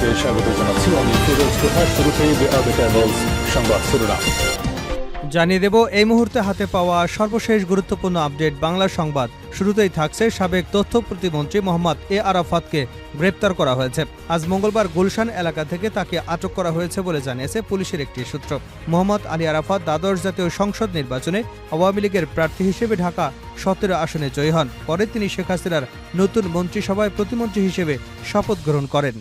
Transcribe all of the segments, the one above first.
আপনাদেরকে স্বাগত জানাচ্ছি। আমি ফিরোজ তোহা। শুরুতেই সংবাদ শিরোনাম জানিয়ে দেব এই মুহূর্তে হাতে পাওয়া সর্বশেষ গুরুত্বপূর্ণ আপডেট বাংলা সংবাদ। শুরুতেই থাকছে সাবেক তথ্য প্রতিমন্ত্রী মোহাম্মদ এ আরাফাতকে গ্রেপ্তার করা হয়েছে। আজ মঙ্গলবার গুলশান এলাকা থেকে তাকে আটক করা হয়েছে বলে জানিয়েছে পুলিশের একটি সূত্র। মোহাম্মদ আলী আরাফাত দ্বাদশ জাতীয় সংসদ নির্বাচনে আওয়ামী লীগের প্রার্থী হিসেবে ঢাকা 17 আসনে জয়ী হন। পরে তিনি শেখ হাসিনার নতুন মন্ত্রিসভায় প্রতিমন্ত্রী হিসেবে শপথ গ্রহণ করেন।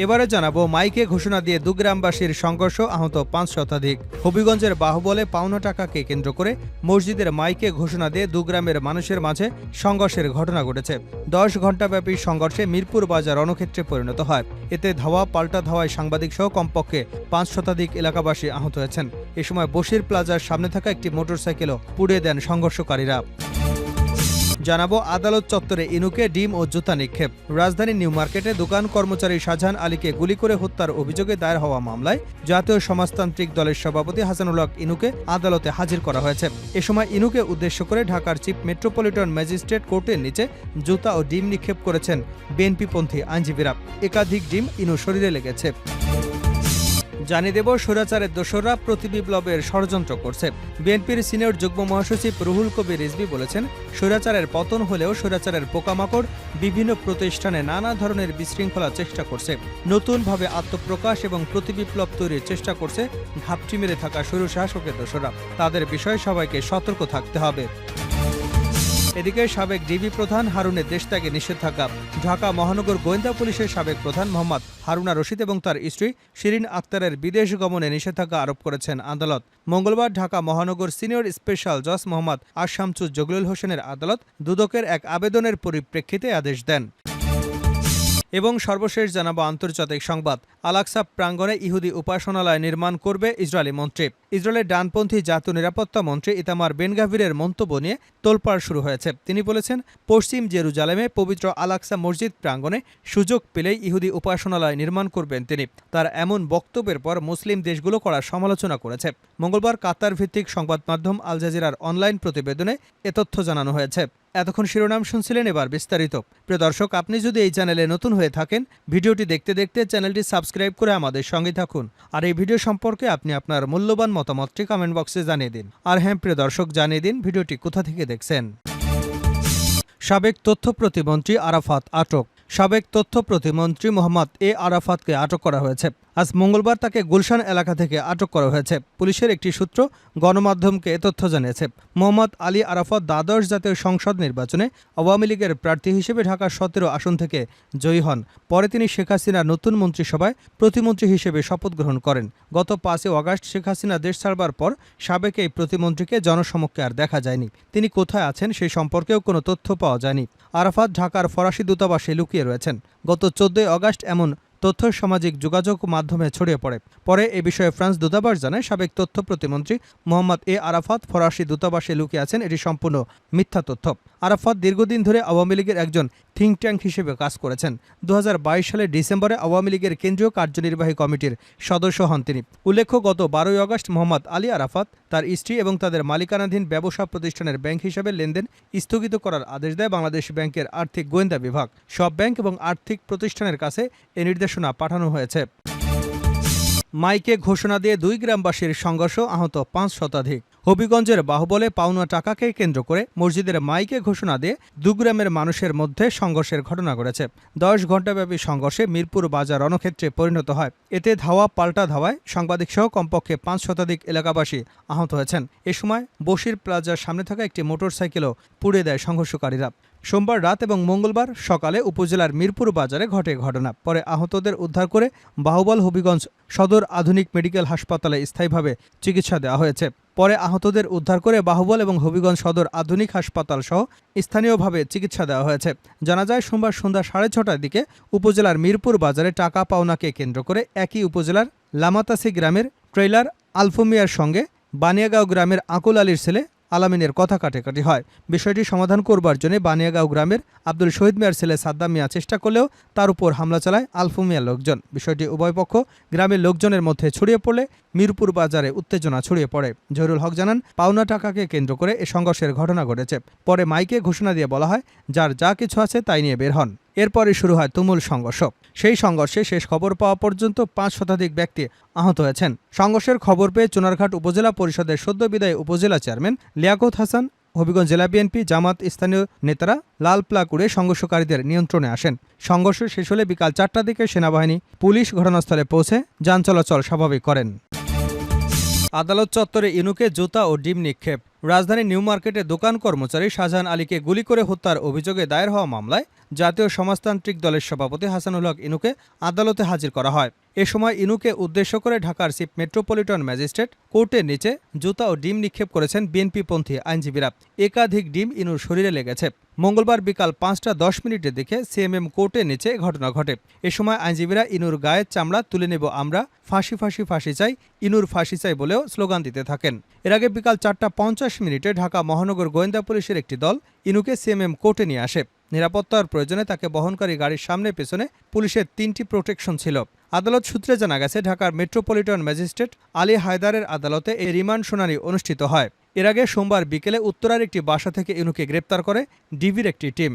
এবারে জানাবো মাইকে ঘোষণা দিয়ে দুগ্রামবাসীর সংঘর্ষ, আহত 5 শতাধিক। হবিগঞ্জের বাহুবলে পাওনা টাকাকে কেন্দ্র করে মসজিদের মাইকে ঘোষণা দিয়ে দুগ্রামের মানুষের মাঝে সংঘর্ষের ঘটনা ঘটেছে। 10 ঘণ্টাব্যাপী সংঘর্ষে মিরপুর বাজার রণক্ষেত্রে পরিণত হয়। এতে ধাওয়া পাল্টা ধাওয়ায় সাংবাদিক সহ কমপক্ষে 5 শতাধিক এলাকাবাসী আহত হয়েছেন। এ সময় বশির প্লাজার সামনে থাকা একটি মোটরসাইকেলও পুড়িয়ে দেন সংঘর্ষকারীরা। জানাবো আদালত চত্বরে ইনুকে ডিম ও জুতা নিক্ষেপ। রাজধানীর নিউ মার্কেটে দোকান কর্মচারী শাহজাহান আলীকে গুলি করে হত্যার অভিযোগে দায়ের হওয়া মামলায় জাতীয় সমাজতান্ত্রিক দলের সভাপতি হাসানুল হক ইনুকে আদালতে হাজির করা হয়েছে। এ সময় ইনুকে উদ্দেশ্য করে ঢাকার চিফ মেট্রোপলিটন ম্যাজিস্ট্রেট কোর্টের নিচে জুতা ও ডিম নিক্ষেপ করেছেন বিএনপিপন্থী আইনজীবীরা। একাধিক ডিম ইনু শরীরে লেগেছে। জানিয়ে দেব স্বৈরাচারের দোসররা প্রতিবিপ্লবের ষড়যন্ত্র করছে। বিএনপির সিনিয়র যুগ্ম মহাসচিব রুহুল কবির রিজভী বলেছেন, স্বৈরাচারের পতন হলেও স্বৈরাচারের পোকামাকড় বিভিন্ন প্রতিষ্ঠানে নানা ধরনের বিশৃঙ্খলার চেষ্টা করছে। নতুনভাবে আত্মপ্রকাশ এবং প্রতিবিপ্লব তৈরির চেষ্টা করছে ঘাপটি মেরে থাকা স্বৈরশাসকের দোসররা। তাদের বিষয়ে সবাইকে সতর্ক থাকতে হবে। এদিকে সাবেক ডিবি প্রধান হারুনের দেশত্যাগে নিষেধাজ্ঞা। ঢাকা মহানগর গোয়েন্দা পুলিশের সাবেক প্রধান মোহাম্মদ হারুনা রশিদ এবং তার স্ত্রী শিরিন আক্তারের বিদেশ গমনে নিষেধাজ্ঞা আরোপ করেছেন আদালত। মঙ্গলবার ঢাকা মহানগর সিনিয়র স্পেশাল জজ মোহাম্মদ আশামচুজ জগলুল হোসেনের আদালত দুদকের এক আবেদনের পরিপ্রেক্ষিতে আদেশ দেন। এবং সর্বশেষ জানাবো আন্তর্জাতিক সংবাদ। আল-আকসা প্রাঙ্গণে ইহুদি উপাসনালয় নির্মাণ করবে ইসরায়েলি মন্ত্রী। ইসরায়েলের ডানপন্থী জাতীয় নিরাপত্তা মন্ত্রী ইতামার বেন-গাভিরের মন্তব্য নিয়ে তোলপাড় শুরু হয়েছে। তিনি বলেছেন, পশ্চিম জেরুজালেমে পবিত্র আল-আকসা মসজিদ প্রাঙ্গণে সুযোগ পেলেই ইহুদি উপাসনালয় নির্মাণ করবেন তিনি। তার এমন বক্তব্যের পর মুসলিম দেশগুলো করা সমালোচনা করেছে। মঙ্গলবার কাতার ভিত্তিক সংবাদ মাধ্যম আল জাজিরার অনলাইন প্রতিবেদনে এ তথ্য জানানো হয়েছে। এতক্ষণ শিরোনাম শুনছিলেন, এবার বিস্তারিত। প্রিয় দর্শক, আপনি যদি এই চ্যানেলে নতুন হয়ে থাকেন, ভিডিওটি দেখতে দেখতে চ্যানেলটি সাবস্ক্রাইব করে আমাদের সঙ্গে থাকুন। আর এই ভিডিও সম্পর্কে আপনি আপনার মূল্যবান মতামতটি কমেন্ট বক্সে জানিয়ে দিন। আর হ্যাঁ প্রিয় দর্শক, জানিয়ে দিন ভিডিওটি কোথা থেকে দেখছেন। সাবেক তথ্য প্রতিমন্ত্রী আরাফাত আটক। সাবেক তথ্য প্রতিমন্ত্রী মোহাম্মদ এ আরাফাতকে আটক করা হয়েছে। আজ মঙ্গলবার তাকে গুলশান এলাকা থেকে আটক করা হয়েছে। পুলিশের একটি সূত্র গণমাধ্যমকে এ তথ্য জানিয়েছে। মোহাম্মদ আলী আরাফাত দ্বাদশ জাতীয় সংসদ নির্বাচনে আওয়ামী লীগের প্রার্থী হিসেবে ঢাকা 17 আসন থেকে জয়ী হন। পরে তিনি শেখ হাসিনার নতুন মন্ত্রিসভায় প্রতিমন্ত্রী হিসেবে শপথ গ্রহণ করেন। গত 5 আগস্ট শেখ হাসিনা দেশ ছাড়বার পর সাবেক এই প্রতিমন্ত্রীকে জনসমক্ষে আর দেখা যায়নি। তিনি কোথায় আছেন সেই সম্পর্কেও কোনো তথ্য পাওয়া যায়নি। আরাফাত ঢাকার ফরাসি দূতাবাসে লুকিয়ে রয়েছেন। গত 14 আগস্ট এমন তথ্য সামাজিক যোগাযোগ মাধ্যমে ছড়িয়ে পড়ে। পরে এ বিষয়ে ফ্রান্স দূতাবাস জানায়, সাবেক তথ্য প্রতিমন্ত্রী মোহাম্মদ এ আরাফাত ফরাসি দূতাবাসে লুকিয়ে আছেন। এটি সম্পূর্ণ মিথ্যা তথ্য। আরাফাত দীর্ঘদিন ধরে আওয়ামী লীগের একজন থিঙ্ক ট্যাঙ্ক হিসেবে কাজ করেছেন। 2022 সালের ডিসেম্বরে আওয়ামী লীগের কেন্দ্রীয় কার্যনির্বাহী কমিটির সদস্য হন তিনি। উল্লেখ্য, গত 12 আগস্ট মোহাম্মদ আলী আরাফাত তার স্ত্রী এবং তাদের মালিকানাধীন ব্যবসা প্রতিষ্ঠানের ব্যাংক হিসাবে লেনদেন স্থগিত করার আদেশ দেয় বাংলাদেশ ব্যাংকের আর্থিক গোয়েন্দা বিভাগ। সব ব্যাংক এবং আর্থিক প্রতিষ্ঠানের কাছে এ নির্দেশনা পাঠানো হয়েছে। মাইকে ঘোষণা দিয়ে 2 গ্রামবাসীর সংঘর্ষ, আহত 5 শতাধিক। হবিগঞ্জের বাহুবলে পাওনা টাকাকে কেন্দ্র করে মসজিদের মাইকে ঘোষণা দিয়ে দুগ্রামের মানুষের মধ্যে সংঘর্ষের ঘটনা ঘটেছে। 10 ঘণ্টাব্যাপী সংঘর্ষে মিরপুর বাজার রণক্ষেত্রে পরিণত হয়। এতে ধাওয়া পাল্টা ধাওয়ায় সাংবাদিক সহ কমপক্ষে 5 শতাধিক এলাকাবাসী আহত হয়েছেন। এ সময় বশির প্লাজার সামনে থাকা একটি মোটরসাইকেলও পুড়িয়ে দেয় সংঘর্ষকারীরা। সোমবার রাত এবং মঙ্গলবার সকালে উপজেলার মিরপুর বাজারে ঘটে ঘটনা। পরে আহতদের উদ্ধার করে বাহুবল হবিগঞ্জ সদর আধুনিক মেডিকেল হাসপাতালে স্থায়ীভাবে চিকিৎসা দেওয়া হয়েছে। পরে আহতদের উদ্ধার করে বাহুবল এবং হবিগঞ্জ সদর আধুনিক হাসপাতাল সহ স্থানীয়ভাবে চিকিৎসা দেওয়া হয়েছে। জানা যায়, সোমবার সন্ধ্যা 6:30টার দিকে উপজেলার মিরপুর বাজারে টাকা পাওনাকে কেন্দ্র করে একই উপজেলার লামাতাসি গ্রামের ট্রেইলার আলফু মিয়ার সঙ্গে বানিয়াগাঁও গ্রামের আকুল আলীর ছেলে আলামিনের কথা কাটাকাটি হয়। বিষয়টি সমাধান করবার জন্য বানিয়াগাঁও গ্রামের আব্দুল শহীদ মিয়ার ছেলে সাদ্দাম মিয়া চেষ্টা করলেও তার উপর হামলা চালায় আলফু মিয়ার লোকজন। বিষয়টি উভয় পক্ষ গ্রামের লোকজনের মধ্যে ছড়িয়ে পড়লে মিরপুর বাজারে উত্তেজনা ছড়িয়ে পড়ে। জহিরুল হক জানান, পাওনা টাকাকে কেন্দ্র করে এ সংঘর্ষের ঘটনা ঘটেছে। পরে মাইকে ঘোষণা দিয়ে বলা হয়, যার যা কিছু আছে তাই নিয়ে বের হন। এরপরই শুরু হয় তুমুল সংঘর্ষ। সেই সংঘর্ষে শেষ খবর পাওয়া পর্যন্ত ৫ শতাধিক ব্যক্তি আহত হয়েছেন। সংঘর্ষের খবর পেয়ে চুনারঘাট উপজেলা পরিষদের সদ্য বিদায়ী উপজেলা চেয়ারম্যান লিয়াকত হাসান, হবিগঞ্জ জেলা বিএনপি, জামাত, স্থানীয় নেতারা লাল প্লাগ উড়ে সংঘর্ষকারীদের নিয়ন্ত্রণে আসেন। সংঘর্ষ শেষ হলে বিকাল ৪টার দিকে সেনাবাহিনী, পুলিশ ঘটনাস্থলে পৌঁছে যান চলাচল স্বাভাবিক করেন। আদালত চত্বরে ইনুকে জুতা ও ডিম নিক্ষেপ। রাজধানীর নিউ মার্কেটে দোকান কর্মচারী শাহজাহান আলীকে গুলি করে হত্যার অভিযোগে দায়ের হওয়া মামলায় জাতীয় সমাজতান্ত্রিক দলের সভাপতি হাসানুল হক ইনুকে আদালতে হাজির করা হয়। এ সময় ইনুকে উদ্দেশ্য করে ঢাকার চিফ মেট্রোপলিটন ম্যাজিস্ট্রেট কোর্টের নিচে জুতা ও ডিম নিক্ষেপ করেছেন বিএনপিপন্থী আইনজীবীরা। একাধিক ডিম ইনুর শরীরে লেগেছে। মঙ্গলবার বিকাল ৫টা ১০ মিনিটের দিকে সিএমএম কোর্টের নিচে ঘটনা ঘটে। এ সময় আইনজীবীরা ইনুর গায়ের চামড়া তুলে নেব আমরা, ফাঁসি ফাঁসি ফাঁসি চাই, ইনুর ফাঁসি চাই বলেও স্লোগান দিতে থাকেন। এর আগে বিকাল ৪টা ৫০ মিনিটে ঢাকা মহানগর গোয়েন্দা পুলিশের একটি দল ইনুকে সিএমএম কোর্টে নিয়ে আসে। নিরাপত্তার প্রয়োজনে তাকে বহনকারী গাড়ির সামনে পেছনে পুলিশের ৩টি প্রোটেকশন ছিল। আদালত সূত্রে জানা গেছে, ঢাকার মেট্রোপলিটন ম্যাজিস্ট্রেট আলী হায়দারের আদালতে এই রিমান্ড শুনানি অনুষ্ঠিত হয়। এর আগে সোমবার বিকেলে উত্তরার একটি বাসা থেকে ইনুকে গ্রেপ্তার করে ডিবির একটি টিম।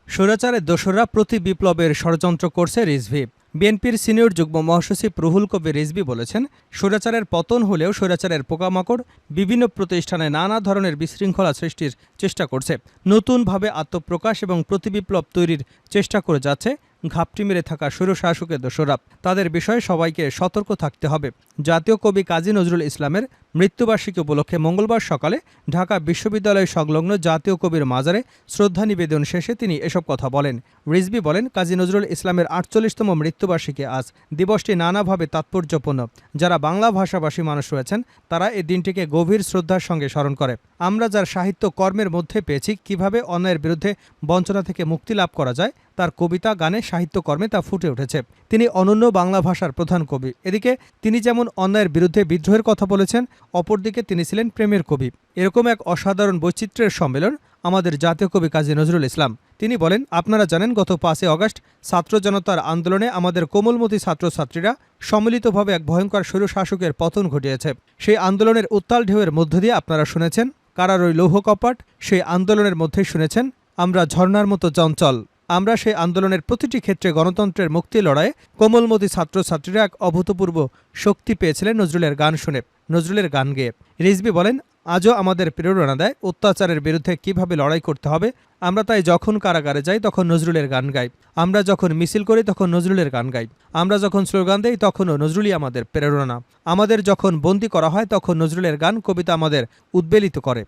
স্বৈরাচারের দোসররা প্রতি বিপ্লবের ষড়যন্ত্র করছে রিজভী। বিএনপির সিনিয়র যুগ্ম মহাসচিব রুহুল কবির রিজভী বলেছেন, স্বৈরাচারের পতন হলেও স্বৈরাচারের পোকামাকড় বিভিন্ন প্রতিষ্ঠানে নানা ধরনের বিশৃঙ্খলা সৃষ্টির চেষ্টা করছে। নতুনভাবে আত্মপ্রকাশ এবং প্রতিবিপ্লব তৈরির চেষ্টা করে যাচ্ছে ঘাপটি মেরে থাকা স্বৈরশাসকের দোসররা। তাদের বিষয়ে সবাইকে সতর্ক থাকতে হবে। জাতীয় কবি কাজী নজরুল ইসলামের মৃত্যুবার্ষিকী উপলক্ষে মঙ্গলবার সকালে ঢাকা বিশ্ববিদ্যালয় সংলগ্ন জাতীয় কবির মাজারে শ্রদ্ধা নিবেদন শেষে তিনি এসব কথা বলেন। রিজভী বলেন, কাজী নজরুল ইসলামের ৪৮তম মৃত্যুবার্ষিকী আজ। দিবসটি নানাভাবে তাৎপর্যপূর্ণ। যারা বাংলা ভাষাভাষী মানুষ রয়েছেন তারা এই দিনটিকে গভীর শ্রদ্ধার সঙ্গে স্মরণ করে। আমরা যার সাহিত্য কর্মের মধ্যে পেয়েছি কিভাবে অন্যায়ের বিরুদ্ধে বঞ্চনা থেকে মুক্তি লাভ করা যায়, তার কবিতা, গানে, সাহিত্যকর্মে তা ফুটে উঠেছে। তিনি অনন্য বাংলা ভাষার প্রধান কবি। এদিকে তিনি যেমন অন্যায়ের বিরুদ্ধে বিদ্রোহের কথা বলেছেন, অপরদিকে তিনি ছিলেন প্রেমের কবি। এরকম এক অসাধারণ বৈচিত্র্যের সম্মেলন আমাদের জাতীয় কবি কাজী নজরুল ইসলাম। তিনি বলেন, আপনারা জানেন গত ৫ই আগস্ট ছাত্র জনতার আন্দোলনে আমাদের কোমলমতি ছাত্রছাত্রীরা সম্মিলিতভাবে এক ভয়ঙ্কর স্বৈরশাসকের পতন ঘটিয়েছে। সেই আন্দোলনের উত্তাল ঢেউয়ের মধ্য দিয়ে আপনারা শুনেছেন কারার ওই লৌহ কপাট। সেই আন্দোলনের মধ্যেই শুনেছেন আমরা ঝর্ণার মতো চঞ্চল। আমরা সেই আন্দোলনের প্রতিটি ক্ষেত্রে গণতন্ত্রের মুক্তি লড়াইয়ে কোমলমতি ছাত্রছাত্রীরা এক অভূতপূর্ব শক্তি পেয়েছিলেন নজরুলের গান শুনে, নজরুলের গান গেয়ে। রিজভী বলেন, আজও আমাদের প্রেরণা দেয় অত্যাচারের বিরুদ্ধে কিভাবে লড়াই করতে হবে। আমরা তাই যখন কারাগারে যাই তখন নজরুলের গান গাই, আমরা যখন মিছিল করি তখন নজরুলের গান গাই, আমরা যখন স্লোগান দেই তখনও নজরুলই আমাদের প্রেরণা। আমাদের যখন বন্দী করা হয় তখন নজরুলের গান, কবিতা আমাদের উদ্বেলিত করে।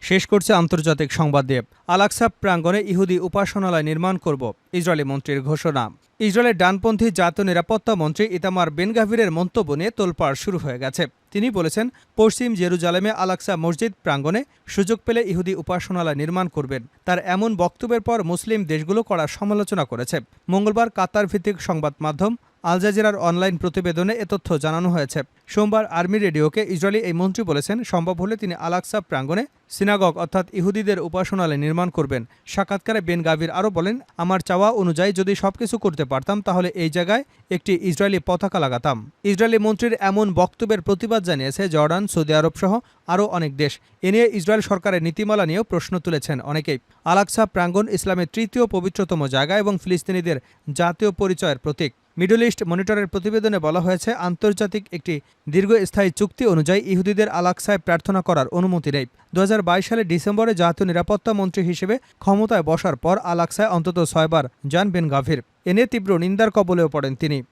শেষ করছে আন্তর্জাতিক সংবাদ দিয়ে। আল-আকসা প্রাঙ্গণে ইহুদি উপাসনালয় নির্মাণ করব, ইসরায়েলি মন্ত্রীর ঘোষণা। ইসরায়েলের ডানপন্থী জাতীয় নিরাপত্তা মন্ত্রী ইতামার বেন-গাভিরের মন্তব্য নিয়ে তোলপাড় শুরু হয়ে গেছে। তিনি বলেছেন, পশ্চিম জেরুজালেমে আল-আকসা মসজিদ প্রাঙ্গণে সুযোগ পেলে ইহুদি উপাসনালয় নির্মাণ করবেন। তার এমন বক্তব্যের পর মুসলিম দেশগুলো কড়া সমালোচনা করেছে। মঙ্গলবার কাতার ভিত্তিক সংবাদ মাধ্যম আল জাজিরার অনলাইন প্রতিবেদনে এ তথ্য জানানো হয়েছে। সোমবার আর্মি রেডিওকে ইসরায়েলি এই মন্ত্রী বলেছেন, সম্ভব হলে তিনি আল-আকসা প্রাঙ্গণে সিনাগগ অর্থাৎ ইহুদিদের উপাসনালয় নির্মাণ করবেন। সাক্ষাৎকারে বেন-গাভির আরও বলেন, আমার চাওয়া অনুযায়ী যদি সবকিছু করতে পারতাম তাহলে এই জায়গায় একটি ইসরায়েলি পতাকা লাগাতাম। ইসরায়েলি মন্ত্রীর এমন বক্তব্যের প্রতিবাদ জানিয়েছে জর্ডান, সৌদি আরব সহ আরও অনেক দেশ। এ নিয়ে ইসরায়েল সরকারের নীতিমালা নিয়েও প্রশ্ন তুলেছেন অনেকেই। আল-আকসা প্রাঙ্গণ ইসলামের তৃতীয় পবিত্রতম জায়গা এবং ফিলিস্তিনিদের জাতীয় পরিচয়ের প্রতীক। মিডল ইস্ট মনিটরের প্রতিবেদনে বলা হয়েছে, আন্তর্জাতিক একটি দীর্ঘস্থায়ী চুক্তি অনুযায়ী ইহুদিদের আল-আকসায় প্রার্থনা করার অনুমতি নেই। ২০২২ সালের ডিসেম্বরে জাতীয় নিরাপত্তা মন্ত্রী হিসেবে ক্ষমতায় বসার পর আল-আকসায় অন্তত ৬ বার যান বেন-গাভির। এ নিয়ে তীব্র নিন্দার কবলেও পড়েন তিনি।